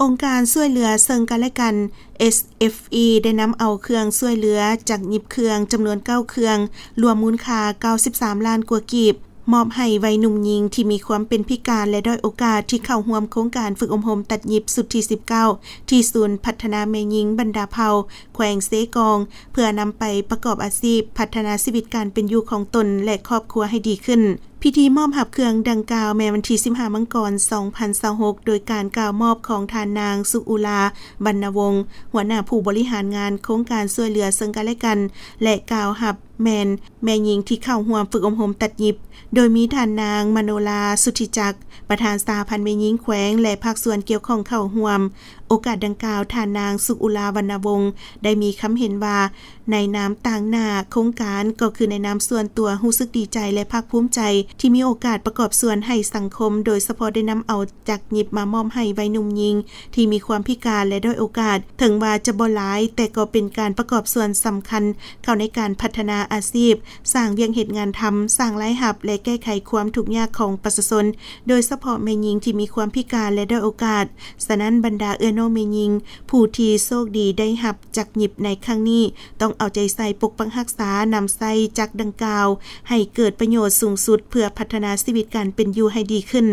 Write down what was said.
องค์การช่วยเหลือซึ่งกันและกัน SFE ได้นำเอาเครื่องช่วยเหลือจากหยิบเครื่องจำนวน9เครื่องรวมมูลค่า93ล้านกว่ากีบมอบให้วัยหนุ่มหญิงที่มีความเป็นพิการและด้อยโอกาสที่เข้าร่วมโครงการฝึกอบรมตัดหยิบสุดที่19ที่ศูนย์พัฒนาแม่หญิงบรรดาเผ่าแขวงเซกองเพื่อนำไปประกอบอาชีพพัฒนาชีวิตการเป็นอยู่ของตนและครอบครัวให้ดีขึ้นพิธีมอบหับเครื่องดังกล่าวแม้วันที่15มังกร2026โดยการกล่าวมอบของทานนางสุอุลาบรรณวงศ์หัวหน้าผู้บริหารงานโครงการช่วยเหลือซึ่งกันและกันและกล่าวหับแม่หญิงที่เข้าร่วมฝึกอบรมตัดหยิบโดยมีทานนางมโนลาสุทธิจักรประธานสหพันธ์แม่หญิงแขวงและภาคส่วนเกี่ยวข้องเข้าร่วมโอกาสดังกล่าวทานนางสุอุลาวรรณวงศ์ได้มีคำเห็นว่าในนามต่างหน้าโครงการก็คือในนามส่วนตัวรู้สึกดีใจและภาคภูมิใจที่มีโอกาสประกอบส่วนให้สังคมโดยเฉพาะได้นำเอาจักรหยิบมามอบให้วัยหนุ่มหญิงที่มีความพิการและด้อยโอกาสถึงว่าจะบ่หลายแต่ก็เป็นการประกอบส่วนสำคัญเข้าในการพัฒนาอาชีพสร้างเวียงเหตุงานทำสร้างรายรับและแก้ไขความทุกข์ยากของประชาชนโดยเฉพาะแม่หญิงที่มีความพิการและด้อยโอกาสฉะนั้นบรรดาเอื้อน้องแม่หญิงผู้ที่โชคดีได้รับจักรหยิบในครั้งนี้ต้องเอาใจใส่ปกปักรักษานำใส่จักรดังกล่าวให้เกิดประโยชน์สูงสุดเพื่อพัฒนาชีวิตการเป็นอยู่ให้ดีขึ้น